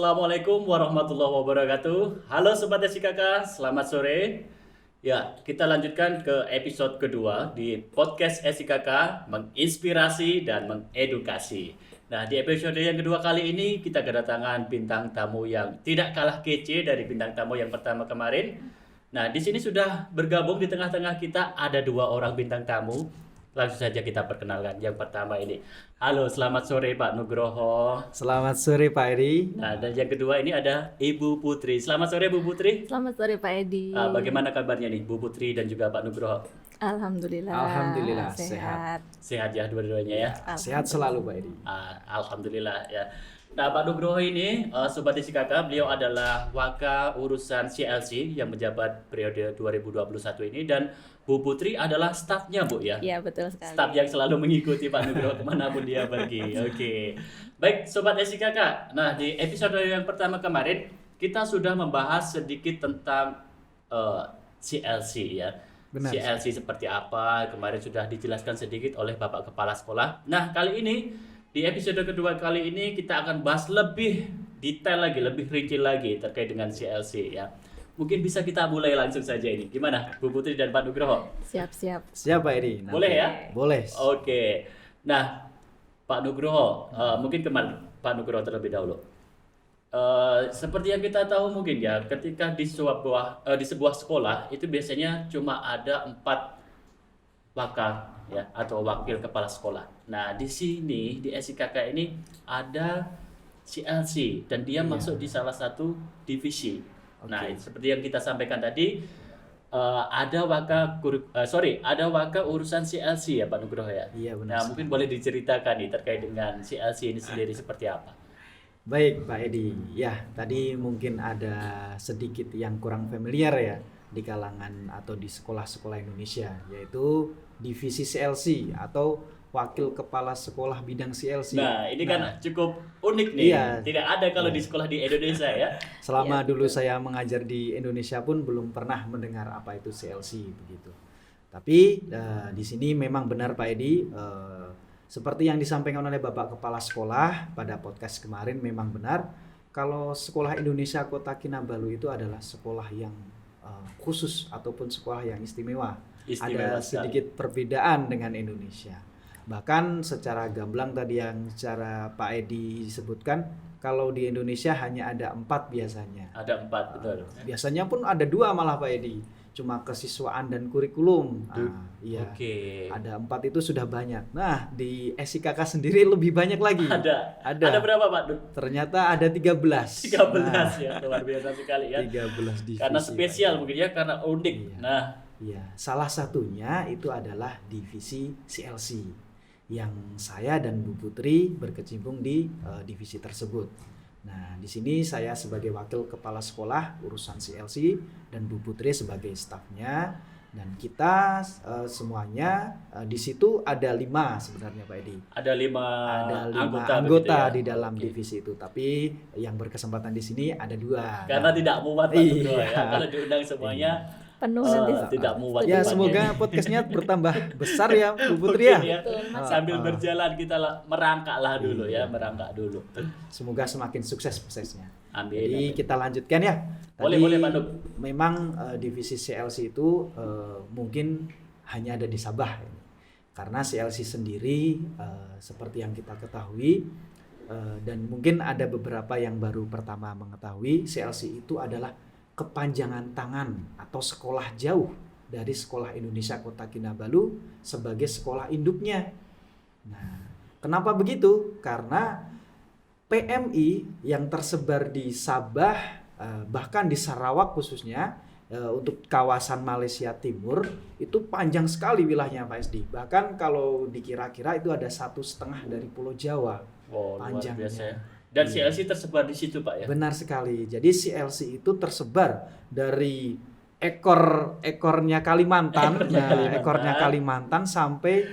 Assalamualaikum warahmatullahi wabarakatuh. Halo Sobat SIKK, selamat sore. Ya, kita lanjutkan ke episode kedua di podcast SIKK, menginspirasi dan mengedukasi. Nah, di episode yang kedua kali ini kita kedatangan bintang tamu yang tidak kalah kece dari bintang tamu yang pertama kemarin. Nah, di sini sudah bergabung di tengah-tengah kita ada dua orang bintang tamu. Langsung saja kita perkenalkan. Yang pertama ini. Halo, selamat sore Pak Nugroho. Selamat sore Pak Edi. Nah, dan yang kedua ini ada Ibu Putri. Selamat sore Bu Putri. Selamat sore Pak Edi. Bagaimana kabarnya nih Bu Putri dan juga Pak Nugroho? Alhamdulillah sehat. Sehat ya dua-duanya ya. Sehat selalu Pak Edi. Alhamdulillah ya. Nah, Pak Nugroho ini Sobat SIKK, beliau adalah Waka Urusan CLC yang menjabat periode 2021 ini, dan Bu Putri adalah stafnya Bu ya. Iya, betul sekali. Staf yang selalu mengikuti Pak Nugroho kemanapun dia pergi. Oke. Baik Sobat SIKK. Nah, di episode yang pertama kemarin kita sudah membahas sedikit tentang CLC ya. Benar. CLC seperti apa kemarin sudah dijelaskan sedikit oleh Bapak Kepala Sekolah. Nah, kali ini di episode kedua kali ini kita akan bahas lebih detail lagi, lebih rinci lagi terkait dengan CLC ya. Mungkin bisa kita mulai langsung saja ini. Gimana Bu Putri dan Pak Nugroho? Siap. Siap Pak Edi. Boleh ya? Boleh. Oke. Nah, Pak Nugroho, mungkin ke Pak Nugroho terlebih dahulu. Seperti yang kita tahu mungkin ya, ketika di sebuah sekolah itu biasanya cuma ada 4 waka ya atau wakil kepala sekolah. Nah, di sini di SIKK ini ada CLC dan dia masuk di salah satu divisi. Nah, seperti yang kita sampaikan tadi, ada waka urusan CLC ya Pak Nugroho ya. Iya benar. Nah, mungkin boleh diceritakan nih terkait dengan CLC ini sendiri seperti apa? Baik Pak Edi. Ya, tadi mungkin ada sedikit yang kurang familiar ya di kalangan atau di sekolah-sekolah Indonesia, yaitu divisi CLC atau Wakil Kepala Sekolah Bidang CLC. Nah, ini kan cukup unik nih. Iya. Tidak ada kalau di sekolah di Indonesia ya. Selama dulu saya mengajar di Indonesia pun belum pernah mendengar apa itu CLC begitu. Tapi di sini memang benar Pak Edi, seperti yang disampaikan oleh Bapak Kepala Sekolah pada podcast kemarin, memang benar kalau sekolah Indonesia Kota Kinabalu itu adalah sekolah yang khusus ataupun sekolah yang istimewa. Ada sedikit perbedaan dengan Indonesia. Bahkan secara gamblang tadi yang secara Pak Edi disebutkan, kalau di Indonesia hanya ada 4 biasanya. Ada 4, betul. Biasanya pun ada 2 malah Pak Edi. Cuma kesiswaan dan kurikulum. Iya. Oke. Ada 4 itu sudah banyak. Nah, di SIKK sendiri lebih banyak lagi. Ada berapa Pak? Ternyata ada 13. 13 ya, luar biasa sekali ya. 13 divisi. Karena spesial mungkin ya, karena unik. Iya, salah satunya itu adalah divisi CLC yang saya dan Bu Putri berkecimpung di divisi tersebut. Nah, di sini saya sebagai wakil kepala sekolah urusan CLC dan Bu Putri sebagai stafnya, dan kita semuanya di situ ada 5 sebenarnya Pak Edi. Ada 5 anggota di dalam divisi itu, tapi yang berkesempatan di sini ada 2. Karena tidak muat Pak Nugroho ya. Kalau diundang semuanya penuh nanti tidak muat. Ya, semoga podcastnya bertambah besar ya Bu Putri ya. Sambil berjalan kita merangkaklah dulu ya, merangkak dulu. Semoga semakin sukses prosesnya. Amin. Jadi kita lanjutkan ya. Boleh Pak Nuk. Memang divisi CLC itu mungkin hanya ada di Sabah ini. Karena CLC sendiri seperti yang kita ketahui dan mungkin ada beberapa yang baru pertama mengetahui, CLC itu adalah kepanjangan tangan atau sekolah jauh dari Sekolah Indonesia Kota Kinabalu sebagai sekolah induknya. Nah, kenapa begitu? Karena PMI yang tersebar di Sabah, bahkan di Sarawak khususnya, untuk kawasan Malaysia Timur itu panjang sekali wilayahnya Pak SD. Bahkan kalau dikira-kira itu ada 1,5 dari Pulau Jawa. Panjangnya. Luar biasa ya. Dan CLC tersebar di situ Pak ya? Benar sekali. Jadi CLC itu tersebar dari ekornya Kalimantan, ekornya Kalimantan sampai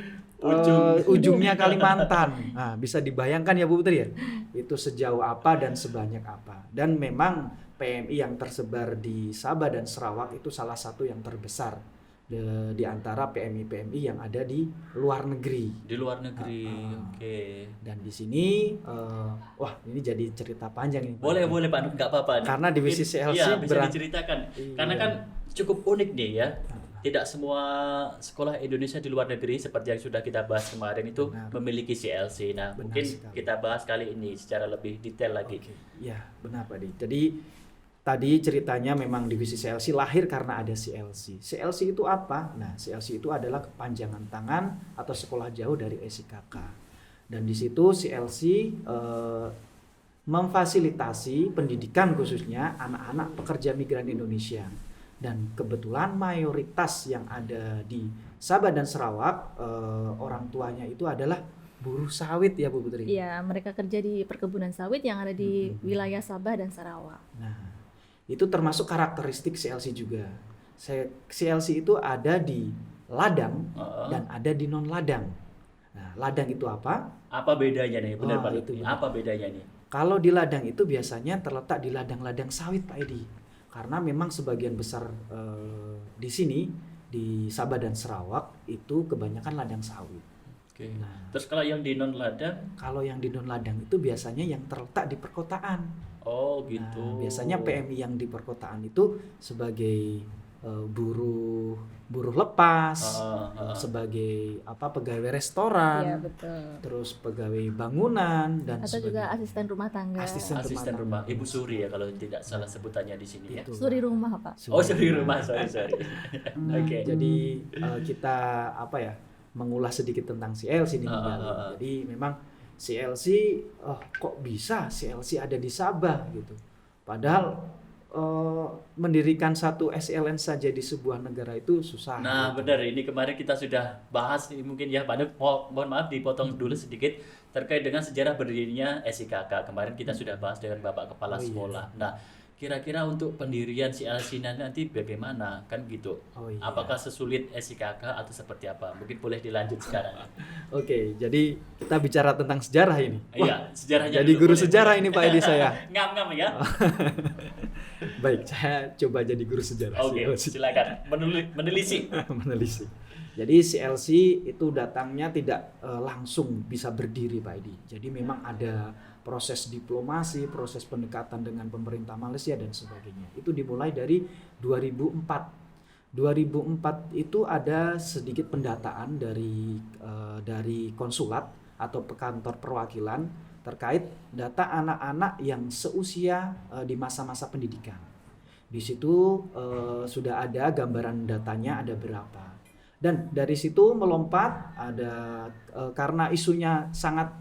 ujungnya Kalimantan. Nah, bisa dibayangkan ya Bu Putri ya, itu sejauh apa dan sebanyak apa. Dan memang PMI yang tersebar di Sabah dan Sarawak itu salah satu yang terbesar di antara PMI yang ada di luar negeri. Di luar negeri. Ah. Oke. Dan di sini wah ini jadi cerita panjang ini Pak. Boleh Pak Nur, nggak apa-apa. Karena divisi CLC iya, bisa diceritakan. Iya. Karena kan cukup unik nih ya. Tidak semua sekolah Indonesia di luar negeri seperti yang sudah kita bahas kemarin itu Benar. memiliki CLC. Nah, Benar mungkin sekali. kita bahas kali ini secara lebih detail lagi. Oke. Ya, benar Pak Di. Jadi tadi ceritanya memang divisi CLC lahir karena ada CLC. CLC itu apa? Nah, CLC itu adalah kepanjangan tangan atau sekolah jauh dari SIKK. Dan di situ CLC memfasilitasi pendidikan khususnya anak-anak pekerja migran Indonesia. Dan kebetulan mayoritas yang ada di Sabah dan Sarawak orang tuanya itu adalah buruh sawit ya Bu Putri. Iya, mereka kerja di perkebunan sawit yang ada di wilayah Sabah dan Sarawak. Nah, itu termasuk karakteristik CLC juga. CLC itu ada di ladang dan ada di non ladang. Nah, ladang itu apa? Apa bedanya nih? Benar Pak Nur. Itu benar. Apa bedanya nih? Kalau di ladang itu biasanya terletak di ladang-ladang sawit Pak Edi. Karena memang sebagian besar di sini di Sabah dan Sarawak itu kebanyakan ladang sawit. Oke. Nah, Terus kalau yang di non ladang? kalau yang di non ladang itu biasanya yang terletak di perkotaan. Oh gitu. Nah, biasanya PMI yang di perkotaan itu sebagai buruh lepas, sebagai pegawai Iya, restoran, betul. terus pegawai bangunan dan Atau juga asisten rumah tangga. Asisten Rumah Ibu Suri ya kalau tidak salah sebutannya di sini ya. Gitu. Suri rumah, Pak. Oh, Suri rumah, sorry. Nah, Oke. jadi kita mengulas sedikit tentang CLC ini. Jadi memang CLC kok bisa CLC ada di Sabah gitu. Padahal mendirikan satu SLN saja di sebuah negara itu susah. Nah, gitu. benar. Ini kemarin kita sudah bahas ini mungkin ya, Pak Nur. Mohon maaf dipotong dulu sedikit terkait dengan sejarah berdirinya SIKK. Kemarin kita sudah bahas dengan Bapak Kepala Sekolah. Nah, kira-kira untuk pendirian CLC nanti bagaimana? Kan gitu. Oh, iya. Apakah sesulit SIKK atau seperti apa? Mungkin boleh dilanjut sekarang. Oke, jadi kita bicara tentang sejarah ini. Iya, sejarahnya Jadi dulu, guru boleh. sejarah ini Pak Edi saya. Ngam-ngam ya. Baik, saya coba jadi guru sejarah. Oke, CLC. silakan menelisik. Menelisik. Jadi CLC itu datangnya tidak langsung bisa berdiri Pak Edi. Jadi memang ada proses diplomasi, proses pendekatan dengan pemerintah Malaysia dan sebagainya. Itu dimulai dari 2004. 2004 itu ada sedikit pendataan dari konsulat atau kantor perwakilan terkait data anak-anak yang seusia di masa-masa pendidikan. Di situ sudah ada gambaran datanya ada berapa. Dan dari situ melompat ada karena isunya sangat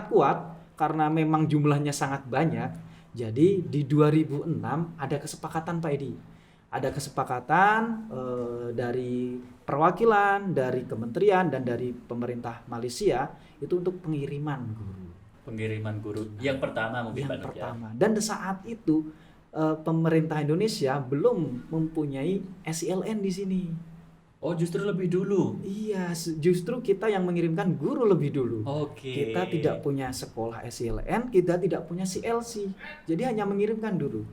kuat, karena memang jumlahnya sangat banyak. Jadi di 2006 ada kesepakatan Pak Edi. Ada kesepakatan dari perwakilan, dari kementerian dan dari pemerintah Malaysia itu untuk pengiriman guru. Pengiriman guru yang pertama mungkin Pak Yang Nur, ya. pertama. Dan saat itu pemerintah Indonesia belum mempunyai SILN di sini. Oh, justru lebih dulu. Iya, justru kita yang mengirimkan guru lebih dulu. Oke. Kita tidak punya sekolah SILN, kita tidak punya CLC. Jadi hanya mengirimkan dulu.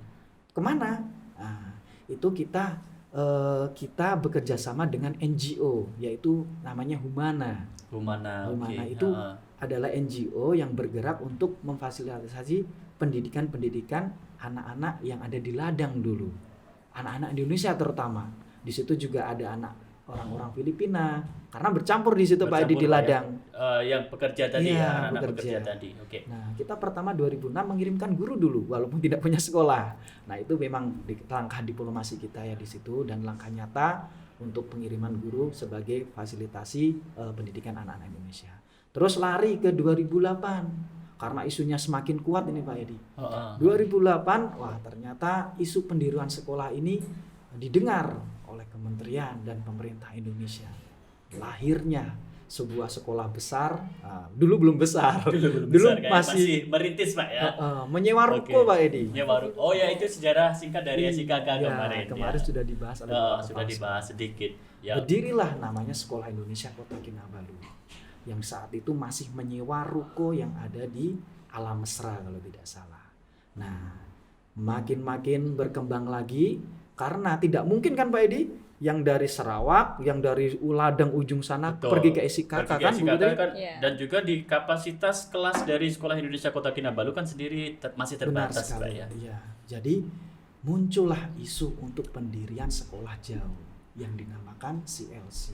Kemana? Nah, itu kita bekerja sama dengan NGO, yaitu namanya Humana. Humana itu adalah NGO yang bergerak untuk memfasilitasi pendidikan anak-anak yang ada di ladang dulu. Anak-anak Indonesia terutama. Di situ juga ada anak orang-orang Filipina karena bercampur di situ Pak Edi di ladang. Yang pekerja tadi Iya, ya, anak-anak bekerja. pekerja tadi. Oke. Nah, kita pertama 2006 mengirimkan guru dulu walaupun tidak punya sekolah. Nah, itu memang langkah diplomasi kita ya di situ dan langkah nyata untuk pengiriman guru sebagai fasilitasi pendidikan anak-anak Indonesia. Terus lari ke 2008 karena isunya semakin kuat ini Pak Edi. 2008 wah ternyata isu pendirian sekolah ini didengar oleh kementerian dan pemerintah Indonesia. Lahirnya sebuah sekolah besar, dulu belum besar, Dulu masih merintis Pak ya. menyewa ruko Pak Edi. Oh ya, itu sejarah singkat dari SIKK kemarin. Kemarin ya. sudah dibahas. Sudah dibahas sedikit. Ya. Berdirilah namanya Sekolah Indonesia Kota Kinabalu, yang saat itu masih menyewa ruko yang ada di Alam Mesra kalau tidak salah. Nah, makin berkembang lagi karena tidak mungkin kan Pak Edi yang dari Sarawak, yang dari Ladang ujung sana Betul. pergi ke SIKK Pergi ke kan, Bu SIKK Putri? kan, Iya. dan juga di kapasitas kelas dari Sekolah Indonesia Kota Kinabalu kan sendiri masih Benar terbatas, Pak sekali. ya. Iya. Jadi muncullah isu untuk pendirian sekolah jauh yang dinamakan CLC.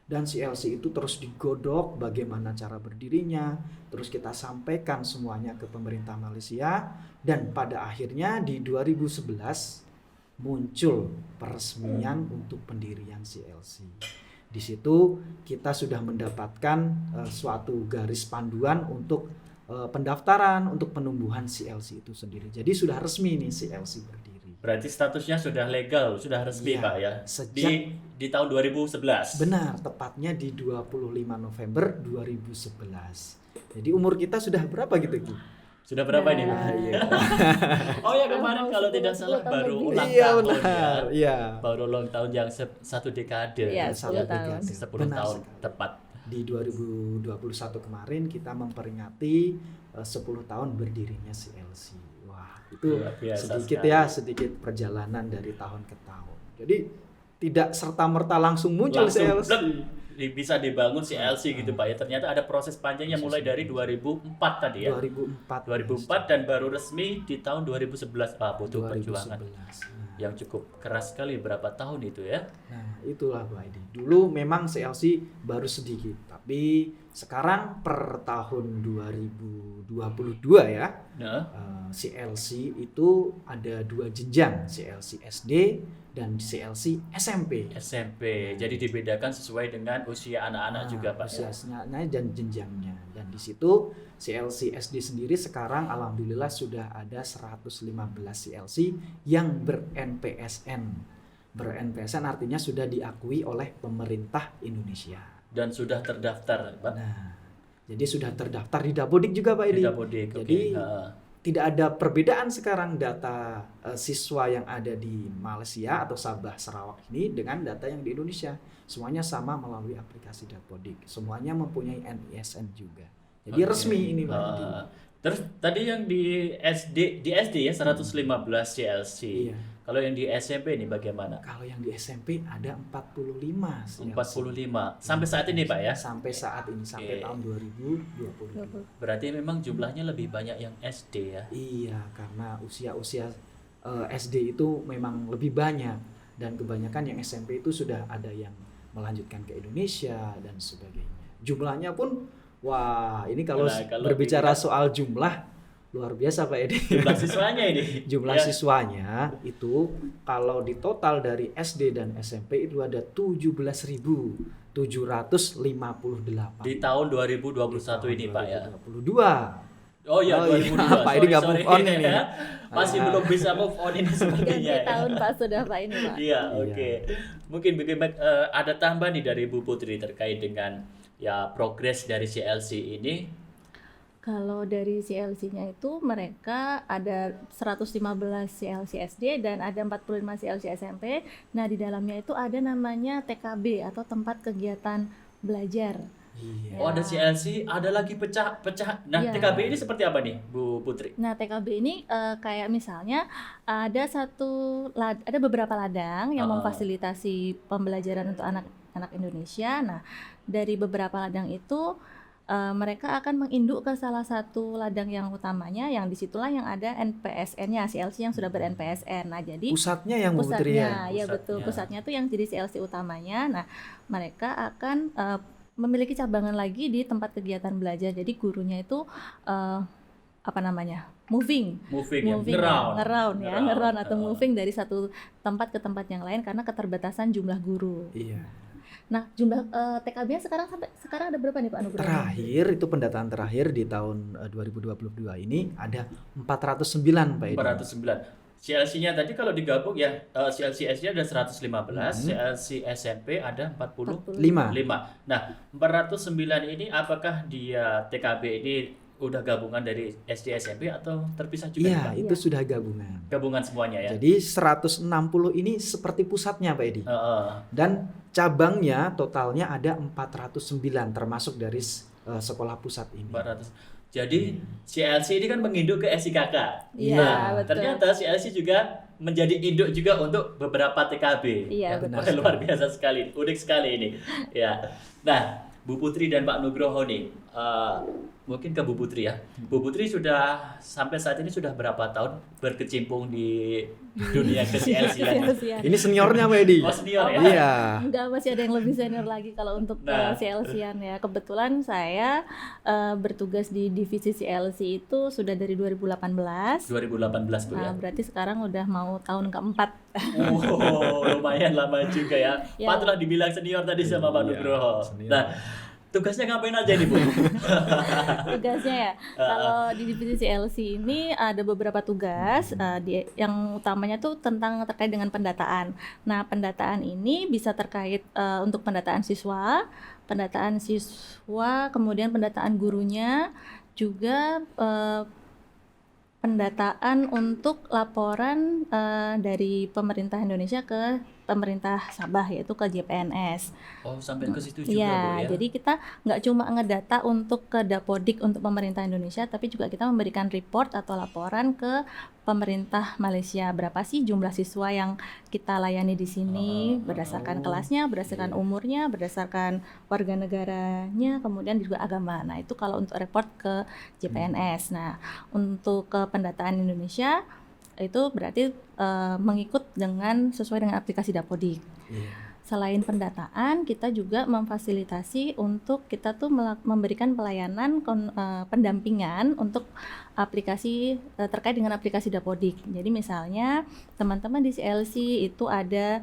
Dan CLC itu terus digodok bagaimana cara berdirinya, terus kita sampaikan semuanya ke pemerintah Malaysia, dan pada akhirnya di 2011 muncul peresmian untuk pendirian CLC. Di situ kita sudah mendapatkan suatu garis panduan untuk pendaftaran untuk penumbuhan CLC itu sendiri. Jadi sudah resmi nih CLC berdiri. Berarti statusnya sudah legal, sudah resmi Iya, Pak ya. sejak- Di tahun 2011. Benar, tepatnya di 25 November 2011. Jadi umur kita sudah berapa gitu, Ki? Sudah berapa ini Pak? Nah. Iya. Oh ya, kemarin kalau tidak 10 salah tahun baru lebih. ulang Iya tahun benar. ya. Iya. Baru ulang tahun yang satu dekade. Iya, Satu 10 tahun. dekade. 10 Benar tahun sekali. tepat. Di 2021 kemarin kita memperingati 10 tahun berdirinya CLC. Wah, itu Luar biasa sedikit sekali. ya, sedikit perjalanan dari tahun ke tahun. Jadi tidak serta-merta langsung muncul Langsung CLC. blek, bisa dibangun CLC gitu Pak ya. Ternyata ada proses panjangnya mulai dari 2004 tadi ya. 2004. 2004 dan baru resmi di tahun 2011. Pak, butuh 2011. perjuangan Nah, yang cukup keras sekali, berapa tahun itu ya. Nah, itulah Pak Edi. Dulu memang CLC baru sedikit, tapi sekarang per tahun 2022 ya, Nah, CLC itu ada 2 jenjang, CLC SD dan CLC SMP. SMP. Jadi dibedakan sesuai dengan usia anak-anak juga Pak ya. Usianya dan jenjangnya. Dan di situ CLC SD sendiri sekarang alhamdulillah sudah ada 115 CLC yang ber-NPSN. Ber-NPSN artinya sudah diakui oleh pemerintah Indonesia. Dan sudah terdaftar Pak. Nah, jadi sudah terdaftar di Dapodik juga Pak Di Edi. Dapodik. Oke. Jadi Heeh. tidak ada perbedaan sekarang data siswa yang ada di Malaysia atau Sabah Sarawak ini dengan data yang di Indonesia. Semuanya sama melalui aplikasi Dapodik. Semuanya mempunyai NISN juga. Jadi Oke. resmi ini Pak Edi. Terus tadi yang di SD ya 115 CLC. Iya. Kalau yang di SMP ini bagaimana? Kalau yang di SMP ada 45 CLC. 45. Sampai saat ini Pak ya. Sampai saat ini, sampai Oke. tahun 2020. Berarti memang jumlahnya lebih banyak yang SD ya. Iya, karena usia-usia SD itu memang lebih banyak, dan kebanyakan yang SMP itu sudah ada yang melanjutkan ke Indonesia dan sebagainya. Jumlahnya pun, wah ini kalau Nah, kalau berbicara soal jumlah luar biasa Pak Edi. Jumlah siswanya ini. Jumlah Ya. siswanya itu kalau di total dari SD dan SMP itu ada 17.758. Di tahun 2021 ini Pak ya. 2022. Oh iya, Oh iya, 2022. Pak ini nggak move on ini. Masih belum bisa move on ini sepertinya. Ganti ya. tahun Pak sudah Pak ini Pak. Iya, Iya. oke. Mungkin ada tambahan nih dari Bu Putri terkait dengan ya progres dari CLC ini. Kalau dari CLC-nya itu mereka ada 115 CLC SD dan ada 45 CLC SMP. Nah, di dalamnya itu ada namanya TKB atau tempat kegiatan belajar. Iya. Oh, ada CLC, ada lagi pecah. Nah, Iya. TKB ini seperti apa nih, Bu Putri? Nah, TKB ini kayak misalnya ada beberapa ladang yang memfasilitasi pembelajaran untuk anak-anak Indonesia. Nah, dari beberapa ladang itu mereka akan menginduk ke salah satu ladang yang utamanya, yang disitulah yang ada NPSN-nya, CLC yang sudah ber-NPSN. Nah, jadi Pusatnya yang Bu Putri pusatnya, ya. ya betul, Pusatnya. pusatnya tuh yang jadi CLC utamanya. Nah, mereka akan memiliki cabangan lagi di tempat kegiatan belajar. Jadi gurunya itu moving ngeround atau moving dari satu tempat ke tempat yang lain karena keterbatasan jumlah guru. Iya. Nah, jumlah TKB-nya sekarang ada berapa nih Pak Nugroho? Terakhir itu pendataan terakhir di tahun 2022 ini ada 409 Pak Edi. 409. CLC-nya tadi kalau digabung ya, CLC SD ada 115, CLC SMP ada 45. 5. Nah, 409 ini apakah dia TKB ini udah gabungan dari SD SMP atau terpisah juga? Iya, Pak? itu sudah gabungan. Gabungan semuanya ya. Jadi 160 ini seperti pusatnya Pak Edi. Heeh. Dan cabangnya totalnya ada 409 termasuk dari sekolah pusat ini. 400. Jadi CLC ini kan menginduk ke SIKK. Iya, Nah, betul. ternyata CLC juga menjadi induk juga untuk beberapa TKB. Iya, benar. Wah, luar biasa sekali, unik sekali ini. Ya. Nah, Bu Putri dan Pak Nugroho nih, mungkin ke Bu Putri ya. Bu Putri sudah sampai saat ini sudah berapa tahun berkecimpung di dunia ke-CLC-an? CLC-an. Ini seniornya Pak Edi. Oh, senior ya? Iya. Enggak, masih ada yang lebih senior lagi kalau untuk Nah. CLC-an ya. Kebetulan saya bertugas di divisi CLC itu sudah dari 2018. 2018 Bu ya. Nah, berarti sekarang udah mau tahun keempat. Oh, lumayan lama juga ya. Ya. Patutlah dibilang senior tadi sama Pak Iya, Nugroho. senior. Nah, tugasnya ngapain aja nih Bu? Tugasnya ya. Kalau di divisi CLC ini ada beberapa tugas. Yang utamanya tuh terkait dengan pendataan. Nah, pendataan ini bisa terkait untuk pendataan siswa, kemudian pendataan gurunya, juga pendataan untuk laporan dari pemerintah Indonesia ke pemerintah Sabah, yaitu ke JPNS. Oh, sampai ke situ juga Bu Iya, ya. jadi kita nggak cuma ngedata untuk ke Dapodik untuk pemerintah Indonesia, tapi juga kita memberikan report atau laporan ke pemerintah Malaysia. Berapa sih jumlah siswa yang kita layani di sini, berdasarkan kelasnya, berdasarkan umurnya, berdasarkan warga negaranya, kemudian juga agama. Nah, itu kalau untuk report ke JPNS. Nah, untuk ke pendataan Indonesia itu berarti mengikut sesuai dengan aplikasi Dapodik. Iya. Selain pendataan, kita juga memfasilitasi untuk kita tuh memberikan pelayanan pendampingan untuk aplikasi terkait dengan aplikasi Dapodik. Jadi misalnya teman-teman di CLC itu ada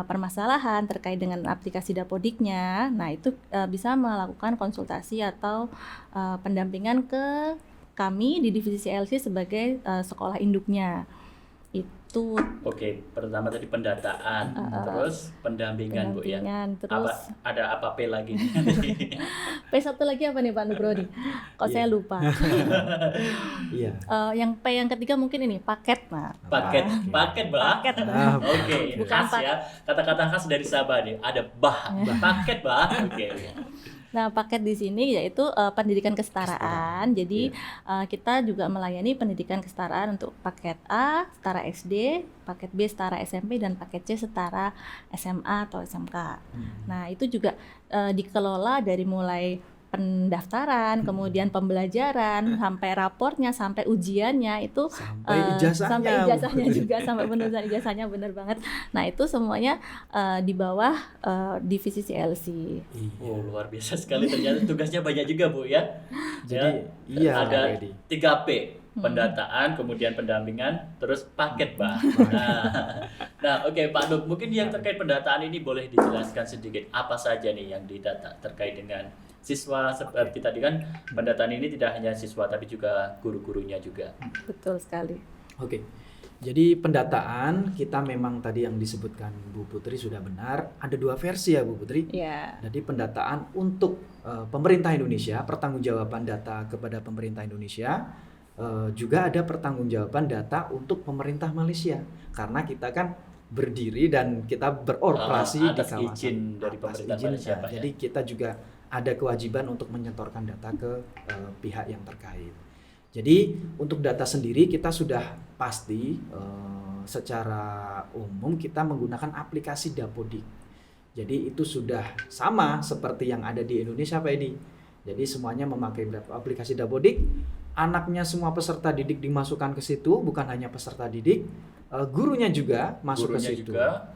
permasalahan terkait dengan aplikasi Dapodiknya, nah itu bisa melakukan konsultasi atau pendampingan ke kami di divisi CLC sebagai sekolah induknya. Itu Oke, pertama tadi pendataan, terus pendampingan Bu ya. terus Ada apa P lagi nih? P1 lagi apa nih Pak Nugrodi? Kok saya lupa. Iya. Yang P yang ketiga mungkin ini paket. Nah, Paket, Bah. paket. Nah, Oke, Bukan khas ya. Kata-kata khas dari Sabah nih. Ada bah, paket Bah. Oke. Nah, paket di sini yaitu pendidikan kesetaraan. Jadi kita juga melayani pendidikan kesetaraan untuk paket A setara SD, paket B setara SMP, dan paket C setara SMA atau SMK. Nah, itu juga dikelola dari mulai pendaftaran, kemudian pembelajaran, sampai raportnya, sampai ujiannya itu sampai ijazahnya. sampai ijazahnya juga, sampai penulisan ijazahnya, benar banget. Nah, itu semuanya di bawah divisi CLC. Oh, luar biasa sekali, ternyata tugasnya banyak juga Bu ya. Jadi, Ya, iya, ada Pak Edi. 3P, pendataan, kemudian pendampingan, terus paket Bah. Nah, oke Pak Nuk, mungkin yang terkait pendataan ini boleh dijelaskan sedikit apa saja nih yang didata terkait dengan siswa. Seperti tadi kan pendataan ini tidak hanya siswa tapi juga guru-gurunya juga. Betul sekali. Oke. Jadi pendataan kita memang tadi yang disebutkan Bu Putri sudah benar. Ada 2 versi ya Bu Putri. Ya. Jadi pendataan untuk pemerintah Indonesia, pertanggungjawaban data kepada pemerintah Indonesia, juga ada pertanggungjawaban data untuk pemerintah Malaysia. Karena kita kan berdiri dan kita beroperasi di atas kawasan izin dari atas pemerintah izin, Malaysia, Pak, ya. Jadi kita juga ada kewajiban untuk menyetorkan data ke pihak yang terkait. Jadi untuk data sendiri kita sudah pasti secara umum kita menggunakan aplikasi Dapodik. Jadi itu sudah sama seperti yang ada di Indonesia Pak Edi. Jadi semuanya memakai aplikasi Dapodik. Anaknya semua peserta didik dimasukkan ke situ, bukan hanya peserta didik, gurunya juga masuk Gurunya ke situ. juga.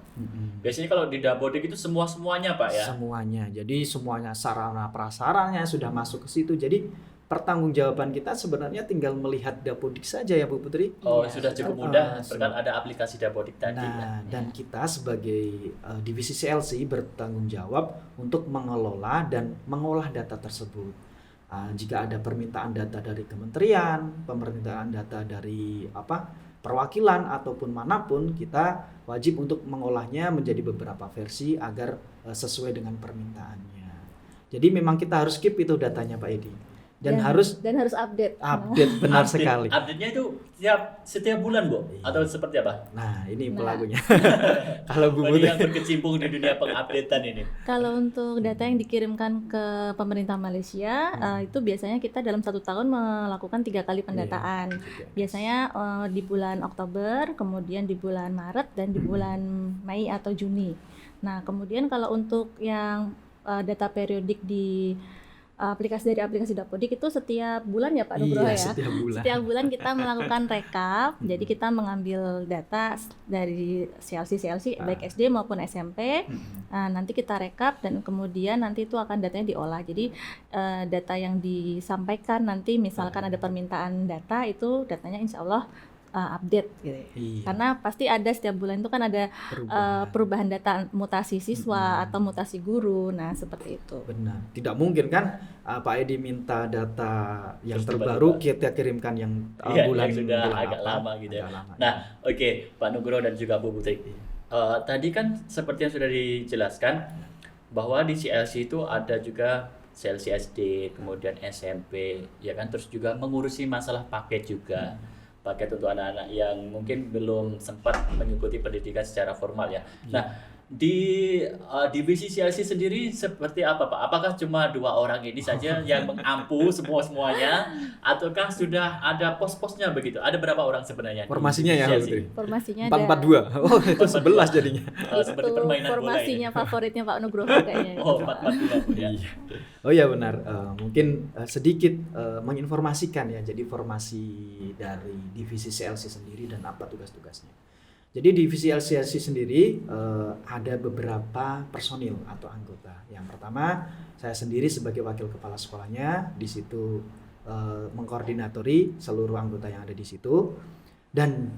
Biasanya kalau di Dapodik itu semuanya Pak ya. Semuanya. Jadi semuanya sarana prasarannya sudah masuk ke situ. Jadi pertanggungjawaban kita sebenarnya tinggal melihat Dapodik saja ya Bu Putri. Oh, Iya, sudah cukup mudah berkat ada aplikasi Dapodik tadi. Nah, dan kita sebagai divisi CLC bertanggung jawab untuk mengelola dan mengolah data tersebut. Jika ada permintaan data dari kementerian, permintaan data dari perwakilan ataupun manapun, kita wajib untuk mengolahnya menjadi beberapa versi agar sesuai dengan permintaannya. Jadi memang kita harus keep itu datanya Pak Edi. dan harus harus update. benar sekali. Update-nya itu setiap bulan, Bu? Atau seperti apa? Nah, ini Nah. pelakunya. Kalau Bu Bagi Putri, yang berkecimpung di dunia pengupdatean ini. Kalau untuk data yang dikirimkan ke pemerintah Malaysia, itu biasanya kita dalam 1 tahun melakukan 3 kali pendataan. Biasanya di bulan Oktober, kemudian di bulan Maret, dan di bulan Mei atau Juni. Nah, kemudian kalau untuk yang data periodik di aplikasi Dapodik itu setiap bulan ya Pak Nugroho iya, ya. setiap bulan. Setiap bulan kita melakukan rekap. Jadi kita mengambil data dari CLC baik SD maupun SMP. Nanti kita rekap dan kemudian nanti itu akan datanya diolah. Jadi data yang disampaikan nanti misalkan ada permintaan data, itu datanya insya Allah update gitu. Iya. Karena pasti ada setiap bulan itu kan ada perubahan data, mutasi siswa atau mutasi guru. Nah, seperti itu. Benar. Tidak mungkin kan Pak Edi minta data yang Terus terbaru tiba-tiba. kita kirimkan yang Iya, bulan yang sudah bulan agak apa, lama gitu ya. agak lama. Nah, oke, Pak Nugroho dan juga Bu Putri. Tadi kan seperti yang sudah dijelaskan bahwa di CLC itu ada juga CLC SD, kemudian SMP, ya kan, terus juga mengurusi masalah paket juga. Paket untuk anak-anak yang mungkin belum sempat mengikuti pendidikan secara formal ya. Nah, di divisi CLC sendiri seperti apa, Pak? Apakah cuma 2 orang ini saja yang mengampu semuanya, ataukah sudah ada pos-posnya begitu? Ada berapa orang sebenarnya? di Formasinya divisi ya, CLC? Putri. Formasinya ada 442. Oh, itu 11 jadinya. Seperti itu permainan bola formasinya ini. favoritnya Pak Nugroho kayaknya. Oh, itu, Pak. 4-4 ya. Oh ya benar. Mungkin sedikit menginformasikan ya. Jadi formasi dari divisi CLC sendiri dan apa tugas-tugasnya. Jadi divisi CLC sendiri ada beberapa personil atau anggota. Yang pertama, saya sendiri sebagai wakil kepala sekolahnya, di situ mengkoordinatori seluruh anggota yang ada di situ. Dan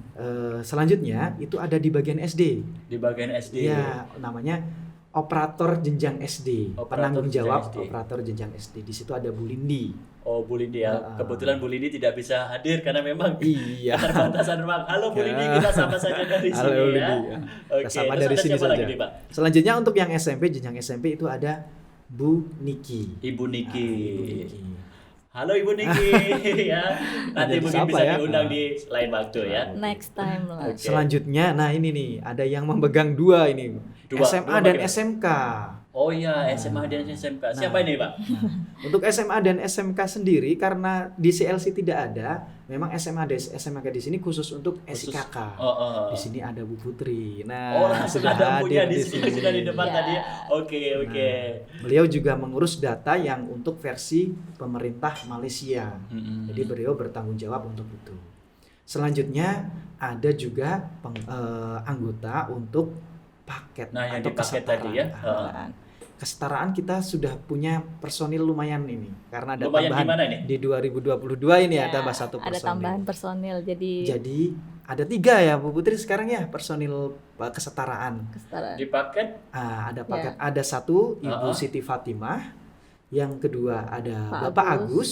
selanjutnya itu ada di bagian SD. Di bagian SD. Ya, namanya operator jenjang SD. Operator Penanggung jenjang jawab SD. operator jenjang SD. Di situ ada Bu Lindi. Oh, Bu Lindi ya. Kebetulan Bu Lindi tidak bisa hadir karena memang Iya. keterbatasan ruang. Halo Bu Lindi, kita sapa saja dari Halo, sini Lindi, ya. ya. Oke, Kita sapa terus dari ada sini siapa lagi saja. nih, Pak? Selanjutnya untuk yang SMP, jenjang SMP itu ada Bu Niki. Ibu Niki. Ibu Niki. Halo Ibu Niki ya. Nanti Jadi mungkin siapa bisa ya? diundang di lain waktu ya. Next time lah. Oke. Selanjutnya, nah ini nih, ada yang memegang 2 ini. Dua SMA dan bagaimana? SMK. Oh iya, SMA dan SMK. Siapa ini, Pak? Untuk SMA dan SMK sendiri karena di CLC tidak ada, memang SMA dan SMK di sini khusus untuk Khusus- SIKK. Oh. Di sini ada Bu Putri. Nah, Oh, langsung ada punya hadir di sini sudah di depan Iya. tadi. Oke. Beliau juga mengurus data yang untuk versi pemerintah Malaysia. Jadi beliau bertanggung jawab untuk itu. Selanjutnya ada juga anggota untuk paket Nah, yang atau di paket tadi ya. kesetaraan. Kesetaraan kita sudah punya personil lumayan ini karena ada Lumayan tambahan gimana ini? di 2022 ini Ya, ada satu ada personil. tambahan personil Jadi ada 3 ya Bu Putri sekarang ya personil kesetaraan. kesetaraan. Di paket Ada paket, Ya. ada 1 Ibu Uh-uh. Siti Fatimah, yang kedua ada Pak Bapak Agus. Agus,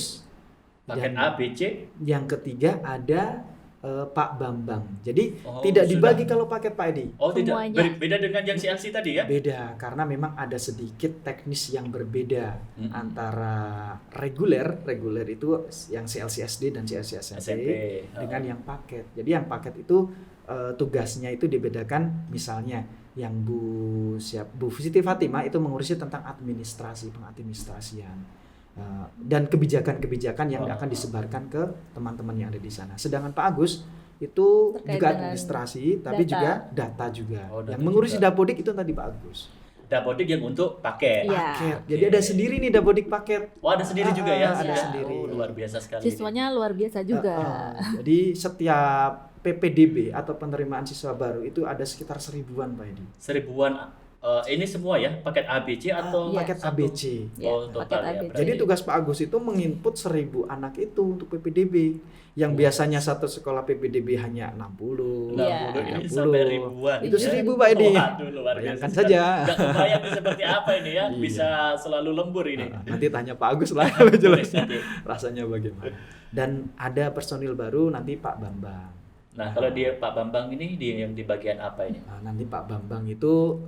paket dan A, B, C. yang ketiga ada Pak Bambang. Jadi Oh, tidak sudah. dibagi kalau paket Pak Edi. Oh, tidak. Semuanya. Beda dengan yang CLC tadi ya? Beda karena memang ada sedikit teknis yang berbeda Mm-mm. antara reguler itu yang CLC SD dan CLC SMP SMP. dengan yang paket. Jadi yang paket itu tugasnya itu dibedakan, misalnya yang Bu Siti Fatimah itu mengurusi tentang administrasi, pengadministrasian dan kebijakan-kebijakan yang akan disebarkan ke teman-teman yang ada di sana. Sedangkan Pak Agus itu Terkait juga dengan administrasi tapi data. juga data juga. Oh, data yang mengurusi juga. Dapodik itu tadi Pak Agus. Dapodik yang untuk paket. Iya. Paket. Oke. Jadi ada sendiri nih Dapodik paket. Oh, ada sendiri juga ya? Ada sudah? sendiri. Oh, luar biasa sekali. Siswanya luar biasa juga. Jadi setiap PPDB atau penerimaan siswa baru itu ada sekitar 1000-an Pak Edi. 1000-an. Ini semua ya? Paket ABC atau Iya. Paket satu? ABC. Ya, Oh, total paket ya. ABC. berarti. Jadi tugas Pak Agus itu menginput 1000 anak itu untuk PPDB. Yang biasanya satu sekolah PPDB hanya 60, Iya. 60 ini 30. sampai ribuan. Itu ya. 1000 Pak Edi. Waduh, luar biasa Bayangkan sekali. saja. Nggak kebayang nih seperti apa ini ya. Iya. Bisa selalu lembur ini. Nanti tanya Pak Agus lah lebih jelas Nanti. rasanya bagaimana. Dan ada personil baru nanti Pak Bambang. Nah, kalau dia Pak Bambang ini yang di bagian apa ini? Nah, nanti Pak Bambang itu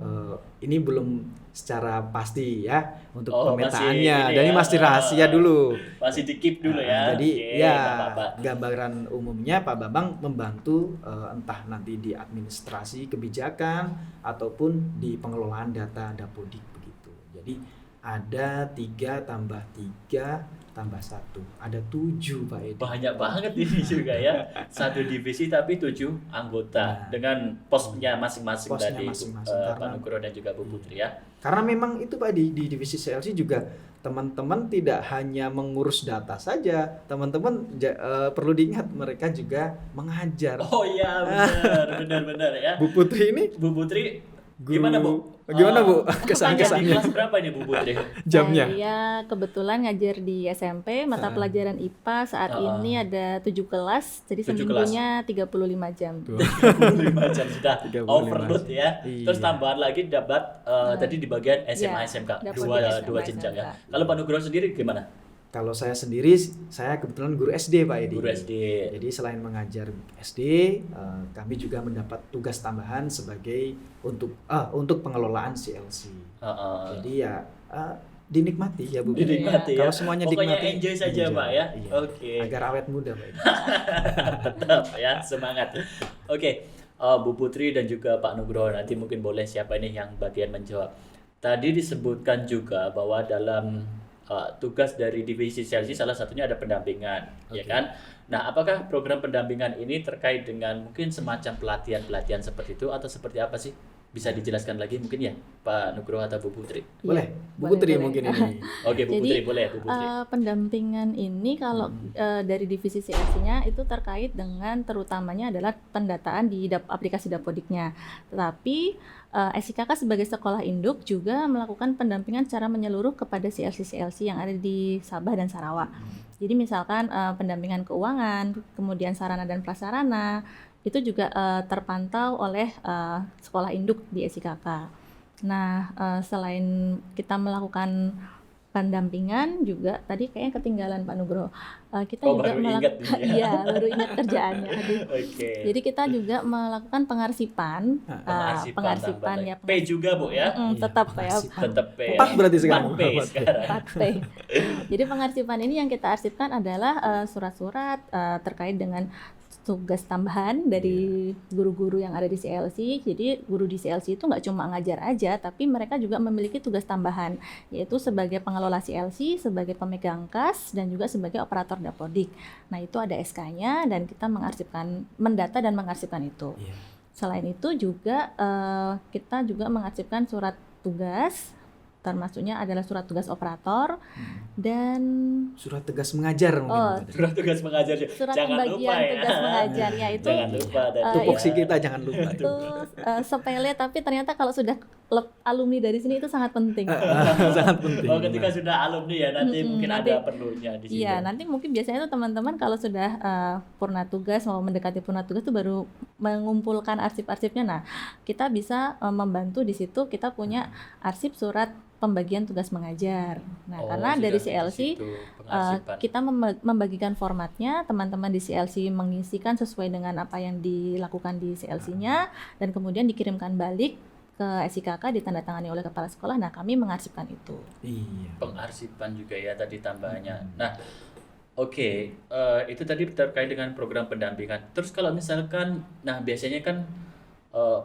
ini belum secara pasti ya untuk Oh, pemetaannya. masih ini Dan ini ya, masih rahasia dulu. Masih di-keep dulu ya. Jadi Oke, ya nggak apa-apa. gambaran umumnya Pak Bambang membantu entah nanti di administrasi kebijakan ataupun di pengelolaan data Dapodik begitu. Jadi ada 3 tambah 3 tambah 1, ada 7 Pak Edi. Banyak banget ini juga ya. Satu divisi tapi 7 anggota Nah. dengan posnya masing-masing Posnya tadi masing-masing, Pak karena- Nugroho dan juga Bu Putri ya. Karena memang itu Pak di divisi CLC juga teman-teman tidak hanya mengurus data saja, teman-teman perlu diingat mereka juga mengajar. Oh iya, benar ya. Bu Putri ini Bu Putri guru- gimana Bu? Gimana Bu Ngajar di kesan-kesannya? kelas berapa ini Bu Putri? Jamnya? Saya kebetulan ngajar di SMP mata pelajaran IPA saat ini ada 7 kelas, jadi 7 seminggunya 35 jam. 25 jam sudah 35 overload ya. Iya. Terus tambahan lagi dapat tadi di bagian SMA Iya, SMK dapat dua di SMA, dua jenjang ya. SMK. Kalau Pak Nugroho sendiri gimana? Kalau saya sendiri, saya kebetulan guru SD Pak Edi. Guru SD. Jadi selain mengajar SD, kami juga mendapat tugas tambahan sebagai untuk pengelolaan CLC. Heeh. Jadi ya dinikmati ya Bu. Dinikmati ya. Kalau semuanya Pokoknya dinikmati, enjoy saja enjoy. Pak ya. Iya. Oke. Agar awet muda Pak Edi. Tetap ya, semangat. Oke, Bu Putri dan juga Pak Nugroho nanti mungkin boleh siapa ini yang bagian menjawab. Tadi disebutkan juga bahwa dalam tugas dari divisi CLC salah satunya ada pendampingan, ya Oke. kan? Nah, apakah program pendampingan ini terkait dengan mungkin semacam pelatihan-pelatihan seperti itu atau seperti apa sih? Bisa dijelaskan lagi mungkin ya, Pak Nugroho atau Bu Putri? Boleh, Iya, Bu Putri boleh. mungkin ini. Oke, Bu Jadi, Putri boleh, Bu Putri. Pendampingan ini kalau dari divisi CLC-nya itu terkait dengan terutamanya adalah pendataan di aplikasi Dapodiknya. Tetapi SIKK sebagai sekolah induk juga melakukan pendampingan secara menyeluruh kepada CLC yang ada di Sabah dan Sarawak. Jadi misalkan pendampingan keuangan, kemudian sarana dan prasarana, itu juga terpantau oleh sekolah induk di SIKK. Nah, selain kita melakukan pendampingan juga tadi kayaknya ketinggalan Pak Nugroho. Kita Oh, juga baru ingat ini ya. iya, baru ingat kerjaannya. Aduh. Oke. Jadi kita juga melakukan pengarsipan, Pengarsipan ya, P juga Bu ya. tetap ya, pengarsipan. Tetap P. 4 berarti sekarang. 4 P sekarang. 4P. Jadi pengarsipan ini yang kita arsipkan adalah surat-surat terkait dengan tugas tambahan dari guru-guru yang ada di CLC. Jadi guru di CLC itu nggak cuma ngajar aja, tapi mereka juga memiliki tugas tambahan, yaitu sebagai pengelola CLC, sebagai pemegang kas, dan juga sebagai operator Dapodik. Nah itu ada SK-nya dan kita mendata dan mengarsipkan itu. Iya. Selain itu juga kita juga mengarsipkan surat tugas, termasuknya adalah surat tugas operator dan Surat tugas mengajar mungkin. Oh, Bu Putri. Surat tugas mengajar. surat Jangan lupa pembagian ya. tugas mengajar ya itu Jangan lupa dan Tupoksi kita jangan lupa. itu sepele tapi ternyata kalau sudah alumni dari sini itu sangat penting. Sangat penting. Oh, ketika sudah alumni ya nanti mungkin nanti- ada perlunya di sini. Iya, nanti mungkin biasanya tuh teman-teman kalau sudah purna tugas mau mendekati purna tugas tuh baru mengumpulkan arsip-arsipnya. Nah, kita bisa membantu di situ, kita punya arsip surat pembagian tugas mengajar. Nah, Oh, karena sudah dari di CLC situ pengarsipan. kita membagikan formatnya, teman-teman di CLC mengisikan sesuai dengan apa yang dilakukan di CLC-nya dan kemudian dikirimkan balik ke SIKK ditandatangani oleh kepala sekolah. Nah, kami mengarsipkan itu. Iya. Pengarsipan juga ya tadi tambahannya. Nah, oke, itu tadi terkait dengan program pendampingan. Terus kalau misalkan, nah biasanya kan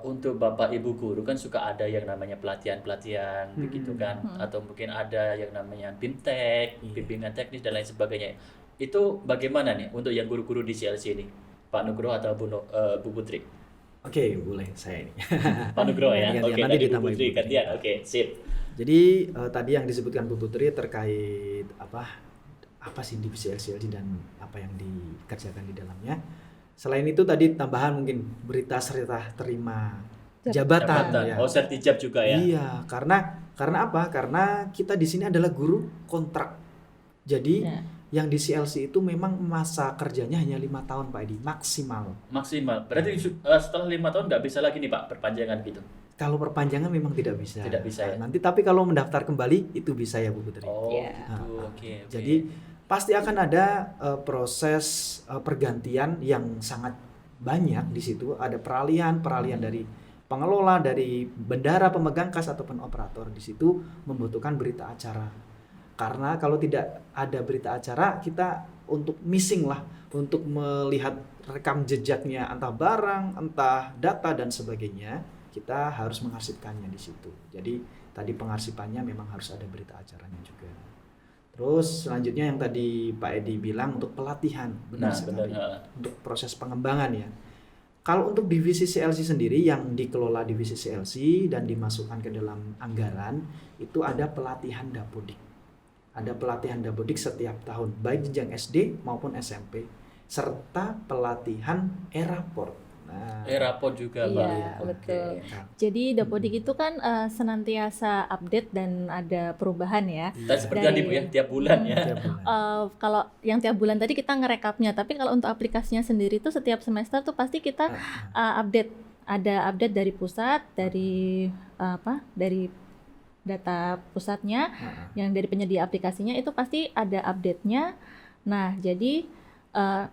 untuk Bapak Ibu guru kan suka ada yang namanya pelatihan-pelatihan begitu kan, atau mungkin ada yang namanya BIMTEK, bimbingan teknis dan lain sebagainya. Itu bagaimana nih untuk yang guru-guru di CLC ini, Pak Nugroho atau Bu Putri? Oke, boleh saya ini. Pak Nugroho ya, Gantian, oke nanti tadi Bu ditambah Putri Ibu Putri. gantian, oke sip. Jadi tadi yang disebutkan Bu Putri terkait apa sih divisi LCLC dan apa yang dikerjakan di dalamnya. Selain itu tadi tambahan mungkin berita serta terima jabatan. Ya. Oh, sertijab juga ya. Iya, karena apa? Karena kita di sini adalah guru kontrak. Jadi Ya. yang di CLC itu memang masa kerjanya hanya 5 tahun Pak Edi, maksimal. Maksimal. Berarti setelah 5 tahun nggak bisa lagi nih Pak perpanjangan gitu. Kalau perpanjangan memang tidak bisa. Tidak bisa ya? Nanti tapi kalau mendaftar kembali itu bisa ya Bu Putri. Oh, Iya. gitu. Oke. Jadi pasti akan ada proses pergantian yang sangat banyak di situ, ada peralihan dari pengelola, dari bendara, pemegang kas ataupun operator. Di situ membutuhkan berita acara. Karena kalau tidak ada berita acara, kita untuk missing lah, untuk melihat rekam jejaknya entah barang, entah data dan sebagainya, kita harus mengarsipkannya di situ. Jadi tadi pengarsipannya memang harus ada berita acaranya juga. Terus selanjutnya yang tadi Pak Edi bilang untuk pelatihan, benar sekali. Untuk proses pengembangan ya. Kalau untuk divisi CLC sendiri yang dikelola divisi CLC dan dimasukkan ke dalam anggaran, itu ada pelatihan Dapodik. Ada pelatihan Dapodik setiap tahun, baik jenjang SD maupun SMP, serta pelatihan e-raport. Nah, e-raport juga, Pak. Iya, betul. Jadi Dapodik itu kan senantiasa update dan ada perubahan ya. Dan seperti tadi Bu ya, tiap bulan ya. Tiap bulan. Kalau yang tiap bulan tadi kita ngerekapnya, tapi kalau untuk aplikasinya sendiri tuh setiap semester tuh pasti kita update. Ada update dari pusat, dari dari data pusatnya, yang dari penyedia aplikasinya itu pasti ada update-nya. Nah, jadi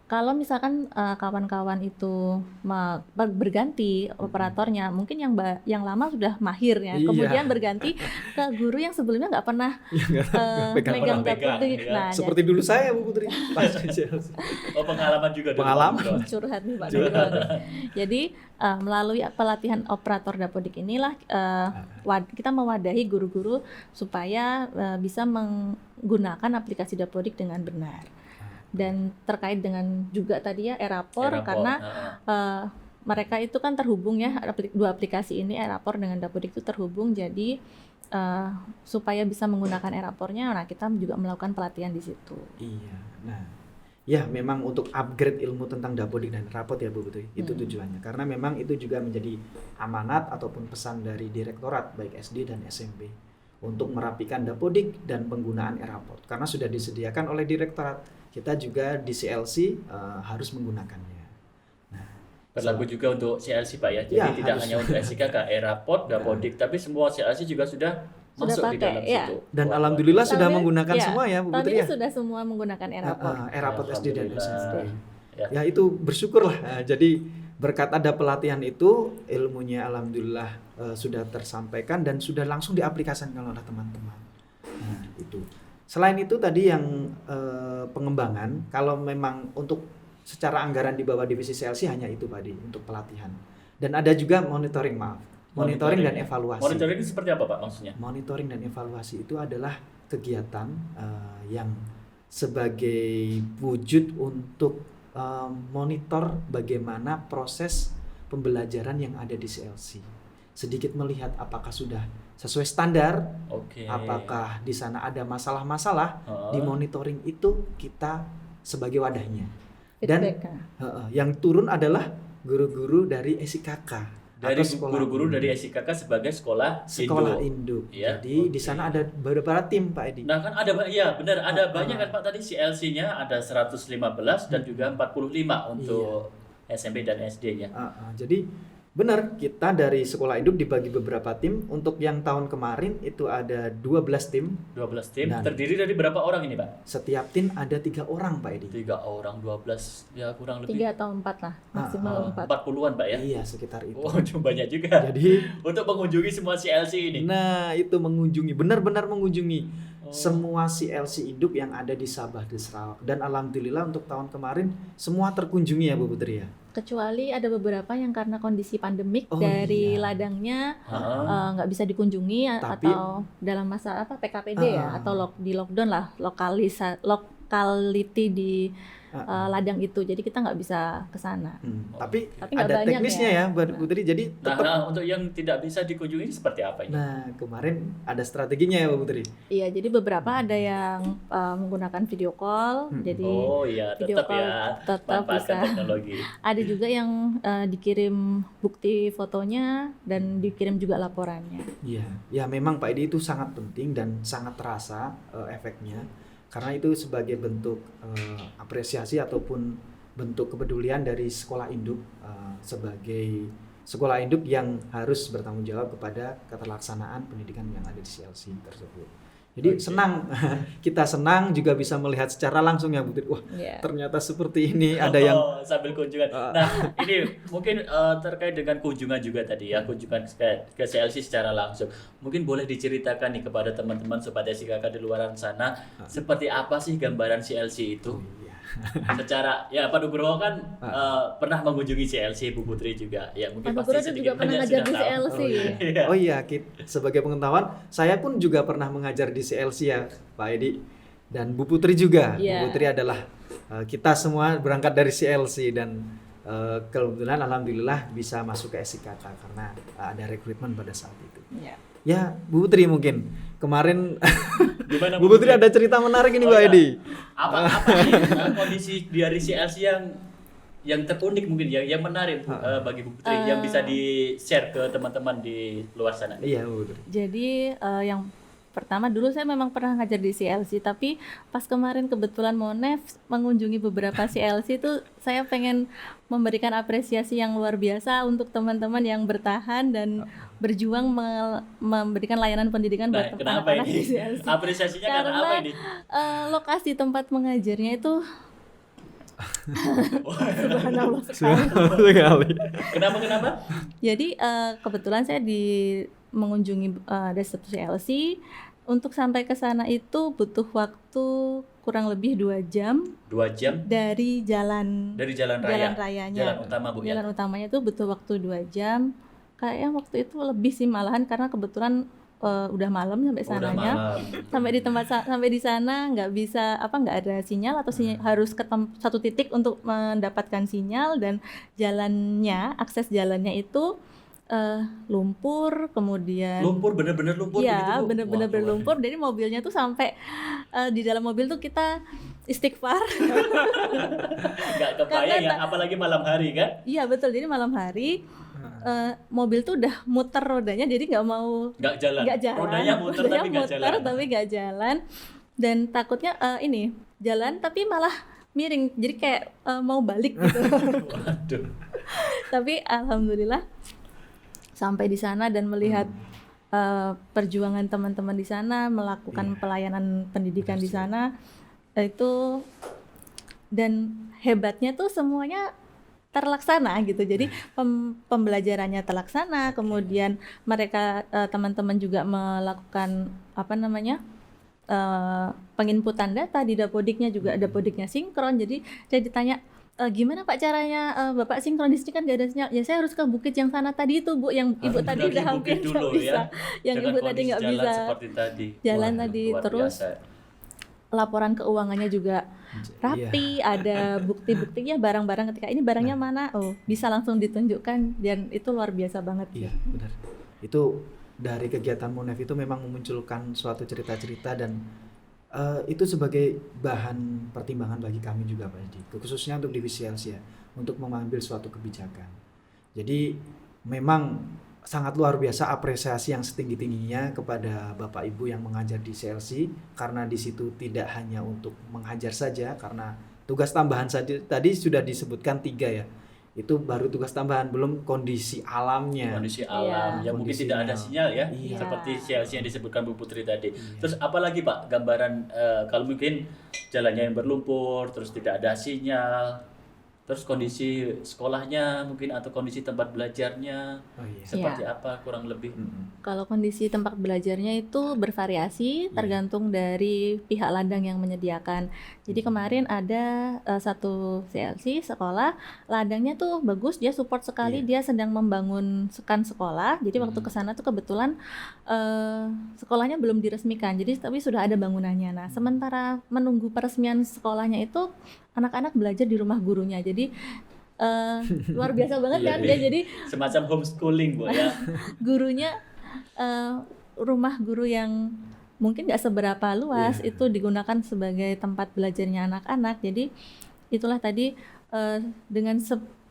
kalau misalkan kawan-kawan itu berganti operatornya, mungkin yang lama sudah mahir ya, Iya. kemudian berganti ke guru yang sebelumnya nggak pernah megang Dapodik. ya. Nah, Seperti dulu saya Bu Putri. Pas di CLC. Oh, pengalaman juga dulu, Pengalaman. Bro. curhat nih Pak Nugro. Jadi melalui pelatihan operator Dapodik inilah kita mewadahi guru-guru supaya bisa menggunakan aplikasi Dapodik dengan benar. Dan terkait dengan juga tadi ya e-raport, karena mereka itu kan terhubung ya, dua aplikasi ini e-raport dengan Dapodik itu terhubung, jadi supaya bisa menggunakan e-raportnya, nah kita juga melakukan pelatihan di situ. Iya. Nah, ya memang untuk upgrade ilmu tentang Dapodik dan raport ya Bu Putri, itu tujuannya. Karena memang itu juga menjadi amanat ataupun pesan dari direktorat baik SD dan SMP untuk merapikan Dapodik dan penggunaan e-raport. Karena sudah disediakan oleh direktorat, kita juga di CLC harus menggunakannya. Nah, Berlaku juga untuk CLC Pak ya. Jadi Ya, tidak harus. hanya untuk SIKK, e-raport, Dapodik, tapi semua CLC juga sudah masuk di pakai, dalam ya. situ. dan Wah, alhamdulillah sudah Tahun ini- menggunakan ya, semua ya Bu tahun Putri ini ya. sudah semua menggunakan e-raport. E-raport SD dan Alhamdulillah. SMP. Ya. Ya itu bersyukurlah. Nah, jadi berkat ada pelatihan itu, ilmunya alhamdulillah sudah tersampaikan dan sudah langsung diaplikasikan oleh teman-teman. Nah, itu. Selain itu tadi yang pengembangan, kalau memang untuk secara anggaran di bawah divisi CLC hanya itu Pak Di, untuk pelatihan. Dan ada juga monitoring, monitoring dan evaluasi. Monitoring itu seperti apa Pak maksudnya? Monitoring dan evaluasi itu adalah kegiatan yang sebagai wujud untuk monitor bagaimana proses pembelajaran yang ada di CLC. Sedikit melihat apakah sudah sesuai standar, Oke. apakah di sana ada masalah-masalah, di monitoring itu kita sebagai wadahnya. Dan Feedback. yang turun adalah guru-guru dari SIKK. Dari atau sekolah guru-guru induk. dari SIKK sebagai sekolah induk. Ya, Jadi di oke. sana ada beberapa tim Pak Edi. Nah kan ada, ya benar, ada banyak kan Pak tadi CLC-nya ada 115 dan juga 45 untuk SMP dan SD-nya. Jadi benar, kita dari sekolah induk dibagi beberapa tim. Untuk yang tahun kemarin itu ada 12 tim. 12 tim, Dan- terdiri dari berapa orang ini Pak? Setiap tim ada 3 orang Pak Edi. 3 orang, 12, ya kurang lebih 3 atau 4 lah, maksimal 4. 40-an Pak ya? Iya sekitar itu. Oh, cuma banyak juga. Jadi Untuk mengunjungi semua CLC ini. nah itu mengunjungi, benar-benar mengunjungi semua CLC induk yang ada di Sabah di Sarawak. Dan alhamdulillah untuk tahun kemarin semua terkunjungi ya Bu Putri ya. Kecuali ada beberapa yang karena kondisi pandemik Oh, dari iya. ladangnya Ah. nggak bisa dikunjungi Tapi- atau dalam masa PKPD ya, atau di lockdown lah, locality di ladang itu, jadi kita nggak bisa ke sana. Tapi Tapi nggak ada banyak teknisnya ya Bu Putri. Jadi Nah, tetap. untuk yang tidak bisa dikunjungi seperti apa ini? Nah kemarin ada strateginya ya Bu Putri. Iya, jadi beberapa ada yang menggunakan video call, jadi Oh iya, video tetap call ya tetap manfaatkan bisa. teknologi. Ada juga yang dikirim bukti fotonya dan dikirim juga laporannya. Iya, ya memang Pak Edi itu sangat penting dan sangat terasa efeknya, karena itu sebagai bentuk apresiasi ataupun bentuk kepedulian dari sekolah induk sebagai sekolah induk yang harus bertanggung jawab kepada keterlaksanaan pendidikan yang ada di CLC tersebut. Jadi Oke. senang, kita senang juga bisa melihat secara langsung ya Bu Tri. Wah, Iya. ternyata seperti ini ada yang Sambil kunjungan. Nah, ini mungkin terkait dengan kunjungan juga tadi ya, kunjungan ke CLC secara langsung. Mungkin boleh diceritakan nih kepada teman-teman sobat SIKK di luar sana, seperti apa sih gambaran CLC itu? Iya. Secara ya Pak Nugroho kan pernah mengunjungi CLC, Bu Putri juga. Ya mungkin Pak pasti Nugroho juga sedikit pernah banyak ngajar sudah di tahu. CLC. Iya. Oh iya, sebagai pengetahuan, saya pun juga pernah mengajar di CLC ya, Pak Edi. Dan Bu Putri juga. Iya. Bu Putri adalah kita semua berangkat dari CLC dan kebetulan alhamdulillah bisa masuk ke SIKK karena ada rekrutmen pada saat itu. Iya. Ya, Bu Putri mungkin kemarin Gimana Bu Putri ada cerita menarik ini, Oh, Pak iya. Edi. Apa sih kondisi dari CLC yang terunik mungkin yang menarik bagi Bu Putri yang bisa di-share ke teman-teman di luar sana? Iya, Bu Putri. Jadi yang pertama dulu saya memang pernah ngajar di CLC, tapi pas kemarin kebetulan Monef mengunjungi beberapa CLC itu saya pengen memberikan apresiasi yang luar biasa untuk teman-teman yang bertahan dan berjuang memberikan layanan pendidikan Nah, buat kenapa anak-anak ini? di CLC. Apresiasinya karena Karena apa ini? lokasi tempat mengajarnya itu subhanallah sekali. Sekali. Kenapa? Jadi kebetulan saya mengunjungi ada satu CLC. Untuk sampai ke sana itu butuh waktu kurang lebih 2 jam 2 jam dari jalan jalan raya. rayanya. Jalan utama, Bu, ya? Jalan utamanya itu butuh waktu 2 jam. Kayaknya waktu itu lebih sih malahan karena kebetulan udah malam sampai Udah sananya. malam. Sampai di sana nggak bisa nggak ada sinyal atau harus ke satu titik untuk mendapatkan sinyal, dan akses jalannya itu lumpur, kemudian Lumpur, bener-bener lumpur begitu, iya, Bu? bener-bener Waduh, berlumpur. Jadi mobilnya tuh sampai di dalam mobil tuh kita istighfar. Nggak kebayang ya, Karena apalagi malam hari kan? Iya betul. Jadi malam hari mobil tuh udah muter rodanya, jadi nggak Nggak jalan. Rodanya muter Rodanya tapi nggak muter jalan. tapi nggak jalan. Dan takutnya ini jalan tapi malah miring, jadi kayak mau balik gitu. Waduh. Tapi alhamdulillah sampai di sana dan melihat perjuangan teman-teman di sana melakukan pelayanan pendidikan di sana itu, dan hebatnya tuh semuanya terlaksana gitu. Jadi pembelajarannya terlaksana, kemudian mereka teman-teman juga melakukan penginputan data di Dapodiknya, juga Dapodiknya sinkron. Jadi saya ditanya, gimana Pak caranya Bapak sinkron di sini kan gak ada sinyal? Ya saya harus ke bukit yang sana tadi itu, Bu, yang Ibu tadi Mendaki udah hampir bukit nggak dulu bisa, ya, yang dengan Ibu tadi kondisi nggak jalan bisa seperti tadi. jalan Wah, tadi. luar Terus biasa. laporan keuangannya juga rapi, ada bukti-buktinya, barang-barang ketika ini barangnya mana, bisa langsung ditunjukkan, dan itu luar biasa banget. Iya, benar. Itu dari kegiatan Monef itu memang memunculkan suatu cerita-cerita dan itu sebagai bahan pertimbangan bagi kami juga, Pak Edi, khususnya untuk divisi CLC ya, untuk mengambil suatu kebijakan. Jadi memang sangat luar biasa apresiasi yang setinggi-tingginya kepada Bapak Ibu yang mengajar di CLC, karena di situ tidak hanya untuk mengajar saja, karena tugas tambahan saja tadi sudah disebutkan 3 ya. Itu baru tugas tambahan, belum kondisi alamnya. Kondisi alam yang mungkin Kondisi tidak ada sinyal ya, Iya. seperti CLC yang disebutkan Bu Putri tadi. Terus apalagi Pak gambaran kalau mungkin jalannya yang berlumpur, terus tidak ada sinyal, terus kondisi sekolahnya mungkin atau kondisi tempat belajarnya Oh iya. seperti apa kurang lebih? Kalau kondisi tempat belajarnya itu bervariasi tergantung dari pihak ladang yang menyediakan. Jadi kemarin ada satu CLC sekolah, ladangnya tuh bagus, dia support sekali, dia sedang membangun sekolah. Jadi waktu ke sana tuh kebetulan sekolahnya belum diresmikan, jadi tapi sudah ada bangunannya. Nah, sementara menunggu peresmian sekolahnya itu anak-anak belajar di rumah gurunya. Jadi luar biasa banget Iya, kan iya. dia, jadi Semacam homeschooling Bu ya. gurunya rumah guru yang mungkin nggak seberapa luas itu digunakan sebagai tempat belajarnya anak-anak. Jadi itulah tadi dengan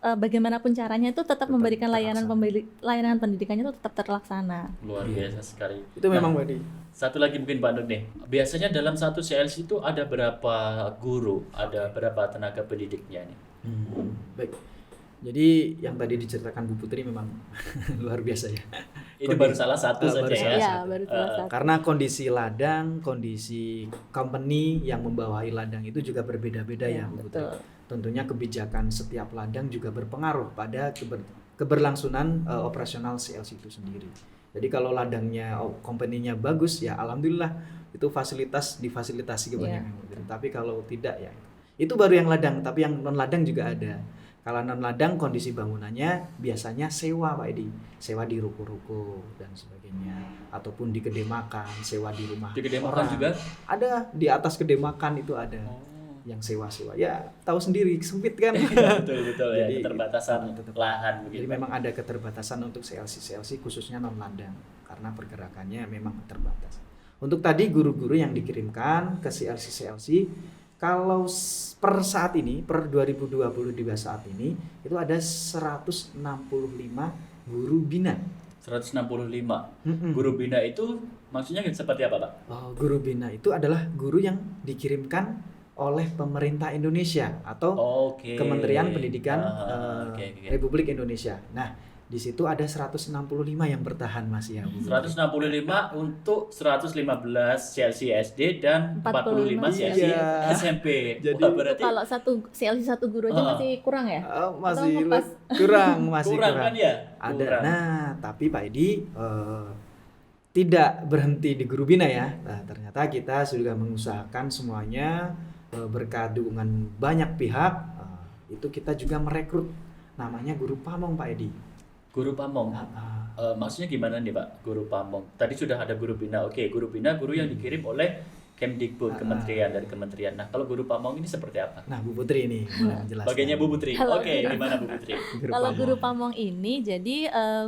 bagaimanapun caranya itu tetap memberikan layanan pendidikannya itu tetap terlaksana. Luar biasa sekali. Itu memang Pak Edi. Satu lagi mungkin Pak Nur nih. Biasanya dalam satu CLC itu ada berapa guru, ada berapa tenaga pendidiknya nih? Baik. Jadi yang tadi diceritakan Bu Putri memang luar biasa ya. Itu baru salah satu saja baru ya. salah Iya, satu. baru salah satu. Karena kondisi ladang, kondisi company yang membawahi ladang itu juga berbeda-beda ya, Bu Putri. betul. Tentunya kebijakan setiap ladang juga berpengaruh pada keberlangsungan operasional CLC itu sendiri. Jadi kalau ladangnya company-nya bagus ya alhamdulillah itu difasilitasi kebanyakan. Tapi kalau tidak ya itu baru yang ladang, tapi yang non ladang juga ada. Kalau non ladang kondisi bangunannya biasanya sewa Pak Edi, sewa di ruko-ruko dan sebagainya, ataupun di kedai makan, sewa di rumah. Di kedai makan orang. juga? Ada di atas kedai makan itu ada. Yang sewa-sewa ya tahu sendiri sempit kan. Betul ya, Jadi, keterbatasan lahan Jadi begitu. memang ada keterbatasan untuk CLC khususnya non ladang karena pergerakannya memang terbatas. Untuk tadi guru-guru yang dikirimkan ke CLC kalau per saat ini per 2022 saat ini itu ada 165 guru bina. 165. Mm-mm. Guru bina itu maksudnya seperti apa, Pak? Guru bina itu adalah guru yang dikirimkan oleh pemerintah Indonesia atau Oke. Kementerian Pendidikan Oke. Republik Indonesia. Nah, di situ ada 165 yang bertahan masih ya, Bu. 165 untuk 115 CLC SD dan 45 CLC Iya. SMP. Jadi- Wah, berarti Kalau CLC satu guru aja masih kurang ya? Masih Atau pas? masih kurang kan ya? Ada. Kurang. Nah, tapi Pak Edi tidak berhenti di guru bina ya. Nah, ternyata kita sudah mengusahakan semuanya berkat dukungan banyak pihak. Itu kita juga merekrut namanya guru pamong Pak Edi. Guru pamong. Maksudnya gimana nih, Pak? Guru pamong. Tadi sudah ada guru bina. Oke, guru bina guru yang dikirim oleh Kemdikbud, kementerian dari kementerian. Nah, kalau guru pamong ini seperti apa? Nah, Bu Putri ini boleh menjelaskan. Bagiannya Bu Putri. Kalau- Oke, gimana Bu Putri? Kalau guru pamong ini jadi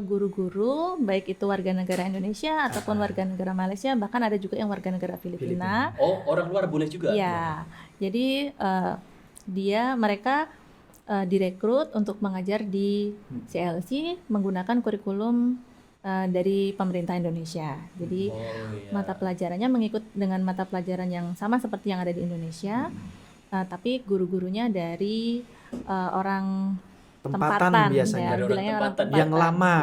guru-guru baik itu warga negara Indonesia ataupun warga negara Malaysia, bahkan ada juga yang warga negara Filipina. Oh, orang luar boleh juga? Ya, jadi mereka direkrut untuk mengajar di CLC menggunakan kurikulum dari pemerintah Indonesia. Jadi Oh, iya. mata pelajarannya mengikut dengan mata pelajaran yang sama seperti yang ada di Indonesia, tapi guru-gurunya dari orang tempatan biasanya. ya, Dari orang bilangnya orang tempatan. Yang lama.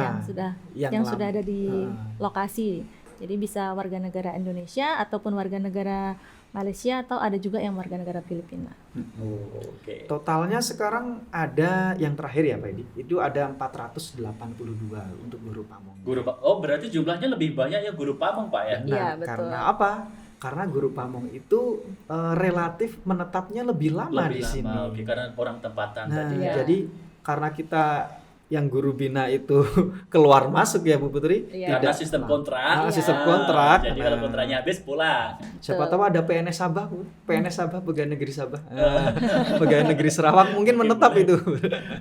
yang sudah ada di Ah. lokasi. Jadi bisa warga negara Indonesia ataupun warga negara Malaysia atau ada juga yang warga negara Filipina. Oh, oke. Totalnya sekarang ada yang terakhir ya Pak Edi. Itu ada 482 untuk guru pamong. Oh, berarti jumlahnya lebih banyak ya guru pamong, Pak ya? Nah, Iya, betul. karena apa? Karena guru pamong itu relatif menetapnya lebih lama Lebih di lama, sini. oke, karena orang tempatan Nah, tadi. Iya. jadi karena kita yang guru bina itu keluar masuk ya Bu Putri. Iya. Karena Tidak sistem Nah, kontrak. sistem Ya, kontrak. Jadi kalau Nah. kontraknya habis pulang. Siapa tahu ada PNS Sabah, Bu. PNS Sabah, Pegawai Negeri Sabah. Pegawai Negeri Sarawak mungkin menetap itu.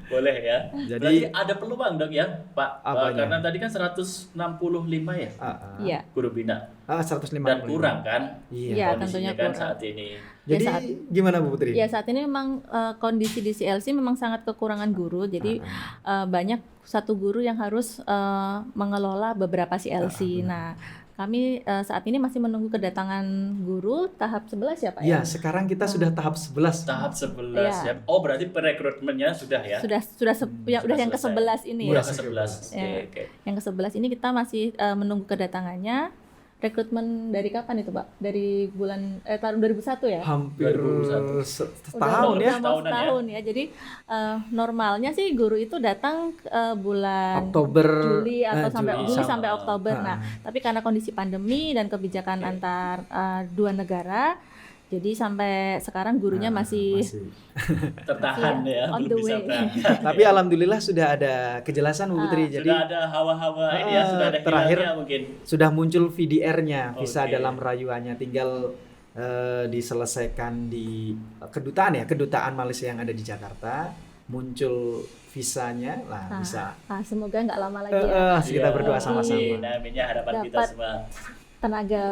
Boleh ya. Jadi- Berarti ada peluang dong ya, Pak. Apanya? Karena tadi kan 165 ya Iya. guru bina 150. dan kurang kan Iya, kondisinya tentunya kan kurang. saat ini. Jadi Ya, saat- gimana Bu Putri? Ya saat ini memang kondisi di CLC memang sangat kekurangan guru. Jadi banyak satu guru yang harus mengelola beberapa CLC. Nah, kami saat ini masih menunggu kedatangan guru tahap 11 ya Pak Ya, sekarang kita sudah tahap 11. Tahap 11 Iya. ya. Oh, berarti perekrutmennya sudah ya? Sudah sudah udah yang selesai. ke-11 ini Udah ya. ke-11. Oke, Ya. oke. Yang ke-11 ini kita masih menunggu kedatangannya. Rekrutmen dari kapan itu, Pak? Dari tahun 2001 ya? Hampir 2021. setahun Udah ya. mau Setahunan ya. setahun ya. Jadi normalnya sih guru itu datang bulan Oktober Juli atau sampai Juli sama. sampai Oktober. Nah, tapi karena kondisi pandemi dan kebijakan antar dua negara, jadi sampai sekarang gurunya masih Tertahan Iya, ya, on belum the bisa way. berangkat. Tapi alhamdulillah sudah ada kejelasan Bu Putri. Jadi Sudah ada hawa-hawa ini ya, sudah ada terakhir hilangnya mungkin. sudah muncul VDR-nya, visa Oke. dalam rayuannya, tinggal diselesaikan di kedutaan Malaysia yang ada di Jakarta, muncul visanya lah Nah, bisa. semoga nggak lama lagi ya. Kita Iya, berdoa sama-sama. amin, amin ya, harapan kita Dapat semua. Tenaga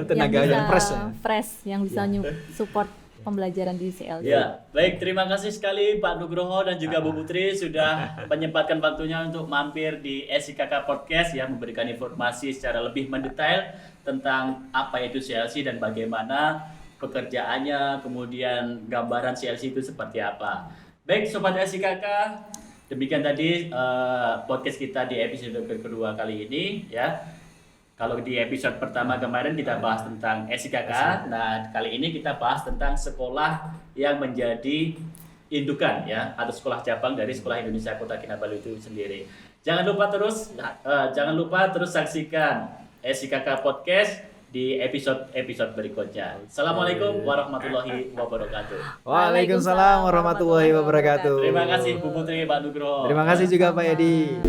Tenaga yang fresh ya. fresh yang bisa support pembelajaran di CLC. Ya, baik, terima kasih sekali Pak Nugroho dan juga Bu Putri sudah menyempatkan waktunya untuk mampir di SIKK Podcast ya, memberikan informasi secara lebih mendetail tentang apa itu CLC dan bagaimana pekerjaannya, kemudian gambaran CLC itu seperti apa. Baik, Sobat SIKK, demikian tadi podcast kita di episode kedua kali ini ya. Kalau di episode pertama kemarin kita bahas tentang SIKK, nah kali ini kita bahas tentang sekolah yang menjadi indukan ya, atau sekolah cabang dari Sekolah Indonesia Kota Kinabalu itu sendiri. Jangan lupa terus saksikan SIKK Podcast di episode berikutnya. Assalamualaikum warahmatullahi wabarakatuh. Waalaikumsalam warahmatullahi wabarakatuh. Terima kasih Bu Putri, Pak Nugroho. Terima kasih juga Pak Edi.